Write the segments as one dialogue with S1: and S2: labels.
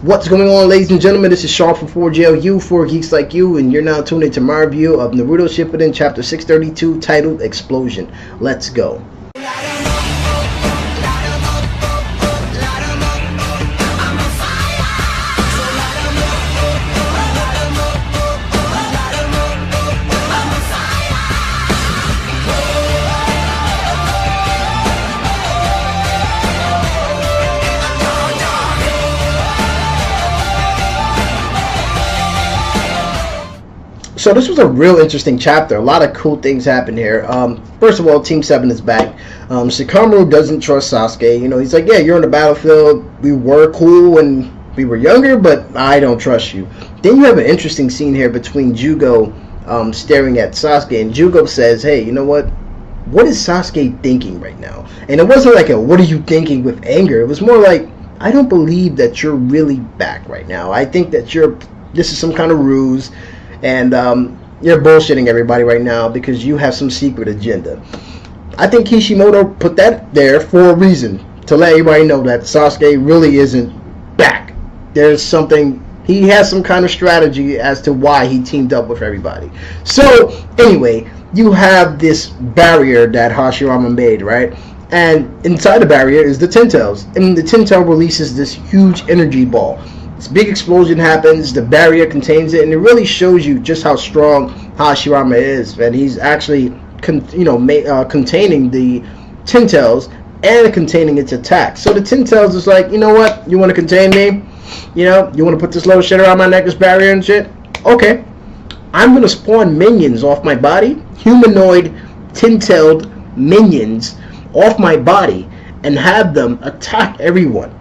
S1: What's going on, ladies and gentlemen? This is Sean from 4JLU, 4 Geeks Like You, and you're now tuned into my review of Naruto Shippuden Chapter 632, titled Explosion. Let's go. So this was a real interesting chapter. A lot of cool things happened here. First of all, Team 7 is back. Shikamaru doesn't trust Sasuke. You know, he's like, yeah, you're on the battlefield. We were cool when we were younger, but I don't trust you. Then you have an interesting scene here between Jugo staring at Sasuke. And Jugo says, hey, you know what? What is Sasuke thinking right now? And it wasn't like a, what are you thinking with anger? It was more like, I don't believe that you're really back right now. I think that this is some kind of ruse. And you're bullshitting everybody right now because you have some secret agenda. I think Kishimoto put that there for a reason, to let everybody know that Sasuke really isn't back. There's something, he has some kind of strategy as to why he teamed up with everybody. So anyway, you have this barrier that Hashirama made, right? And inside the barrier is the Ten Tails, and the Ten Tail releases this huge energy ball. This big explosion happens, the barrier contains it, and it really shows you just how strong Hashirama is. And he's actually, containing the Ten Tails and containing its attack. So the Ten Tails is like, you know what? You want to contain me? You know, you want to put this little shit around my neck, this barrier and shit? Okay. I'm going to spawn minions off my body, humanoid, ten-tailed minions off my body, and have them attack everyone.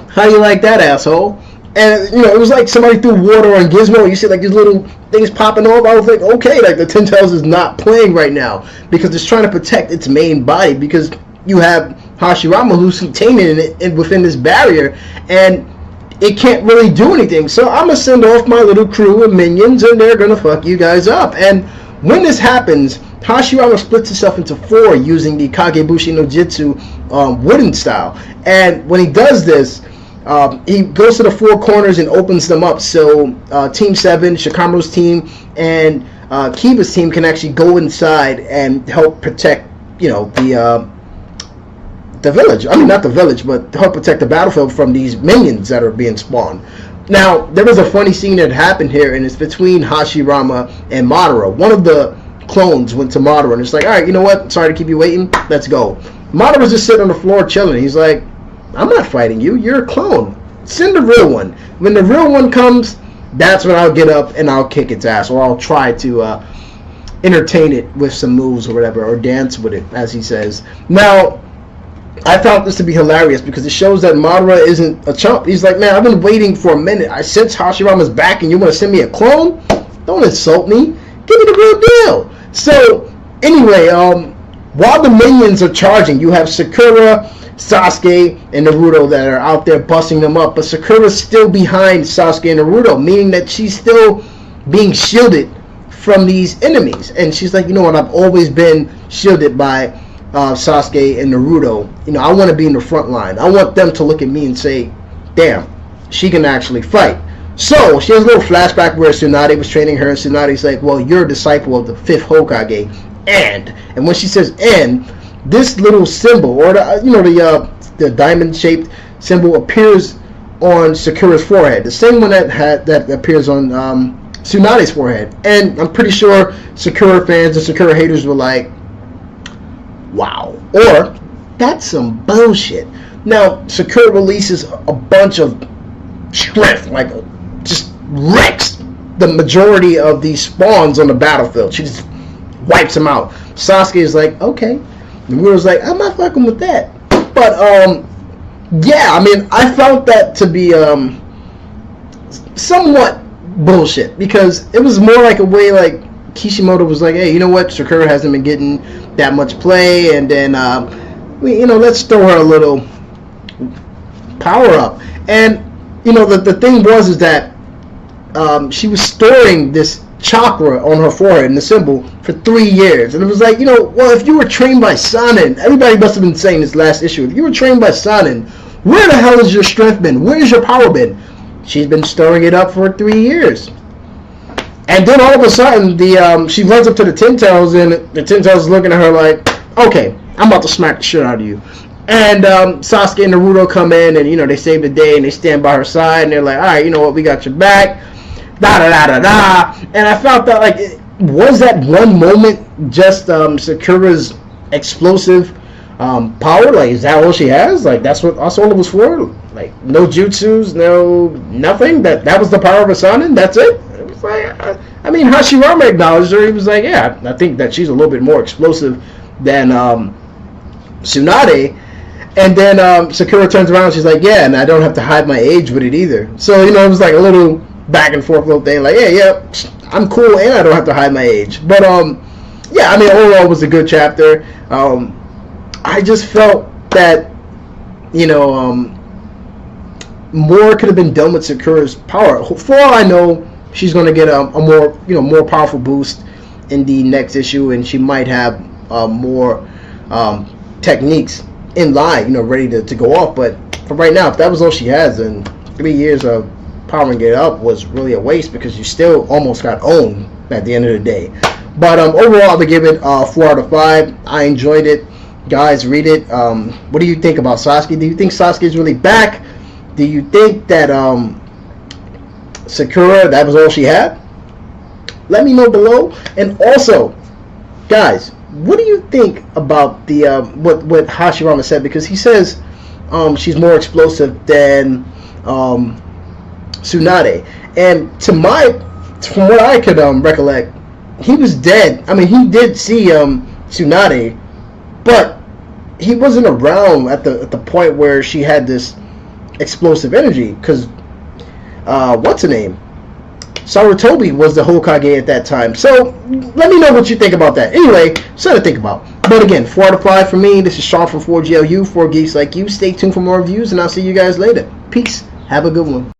S1: How you like that, asshole? And, you know, it was like somebody threw water on Gizmo. You see, like, these little things popping off. I was like, okay, like, the Ten Tails is not playing right now because it's trying to protect its main body, because you have Hashirama who's containing it within this barrier, and it can't really do anything. So I'm going to send off my little crew of minions, and they're going to fuck you guys up. And when this happens, Hashirama splits himself into 4 using the Kagebushi no Jitsu wooden style. And when he does this, he goes to the 4 corners and opens them up, so Team 7, Shikamaru's team, and Kiba's team can actually go inside and help protect, you know, the village. I mean, not the village, but help protect the battlefield from these minions that are being spawned. Now, there was a funny scene that happened here, and it's between Hashirama and Madara. One of the clones went to Madara, and it's like, all right, you know what? Sorry to keep you waiting. Let's go. Madara's just sitting on the floor chilling. He's like, I'm not fighting you. You're a clone. Send the real one. When the real one comes, that's when I'll get up and I'll kick its ass, or I'll try to entertain it with some moves or whatever, or dance with it, as he says. Now, I found this to be hilarious because it shows that Madara isn't a chump. He's like, man, I've been waiting for a minute. I sense Hashirama's back and you want to send me a clone? Don't insult me. Give me the real deal. So, anyway, while the minions are charging, you have Sakura, Sasuke, and Naruto that are out there busting them up, but Sakura's still behind Sasuke and Naruto, meaning that she's still being shielded from these enemies. And she's like, you know what, I've always been shielded by Sasuke and Naruto. You know, I want to be in the front line. I want them to look at me and say, damn, she can actually fight. So she has a little flashback where Tsunade was training her, and Tsunade's like, well, you're a disciple of the 5th Hokage, and when she says and, this little symbol, or the diamond-shaped symbol, appears on Sakura's forehead, the same one that appears on Tsunade's forehead. And I'm pretty sure Sakura fans and Sakura haters were like, wow, or that's some bullshit. Now Sakura releases a bunch of strength, like just wrecks the majority of these spawns on the battlefield. She just wipes them out. Sasuke is like, okay. And we was like, I'm not fucking with that. But, yeah, I mean, I found that to be somewhat bullshit, because it was more like a way, like, Kishimoto was like, hey, you know what, Sakura hasn't been getting that much play, and then, let's throw her a little power up. And, you know, the thing is that she was storing this chakra on her forehead and the symbol for 3 years, and it was like, you know, well, if you were trained by SANNIN, everybody must have been saying this last issue, if you were trained by SANNIN, Where the hell has your strength been? Where's your power been? She's been storing it up for 3 years. And then all of a sudden, she runs up to the Ten Tails, and the Ten Tails is looking at her like, okay, I'm about to smack the shit out of you. And Sasuke and Naruto come in, and, you know, they save the day, and they stand by her side, and they're like, all right, you know what, we got your back, da-da-da-da-da. And I felt that, like, was that one moment just Sakura's explosive power? Like, is that all she has? Like, that's all it was for? Like, no jutsus, no nothing? That was the power of a SANNIN? That's it? It was like, I mean, Hashirama acknowledged her. He was like, yeah, I think that she's a little bit more explosive than Tsunade. And then Sakura turns around and she's like, yeah, and I don't have to hide my age with it either. So, you know, it was like a little back and forth little thing. Like, yeah, I'm cool and I don't have to hide my age. But, yeah, I mean, overall it was a good chapter. I just felt that, you know, more could have been done with Sakura's power. For all I know, she's going to get a more powerful boost in the next issue, and she might have more techniques in line, you know, ready to go off. But for right now, if that was all she has, then 3 years of powering it up was really a waste, because you still almost got owned at the end of the day. But overall, I'll give it 4 out of 5. I enjoyed it. Guys, read it. What do you think about Sasuke? Do you think Sasuke is really back? Do you think that Sakura, that was all she had? Let me know below. And also, guys, what do you think about the what Hashirama said? Because he says she's more explosive than Tsunade. And from what I could recollect, he was dead. I mean, he did see Tsunade, but he wasn't around at the point where she had this explosive energy. Because what's her name? Sarutobi was the Hokage at that time. So let me know what you think about that. Anyway, something to think about. But again, 4 out of 5 for me. This is Sean from 4GLU, 4 Geeks Like You. Stay tuned for more reviews, and I'll see you guys later. Peace. Have a good one.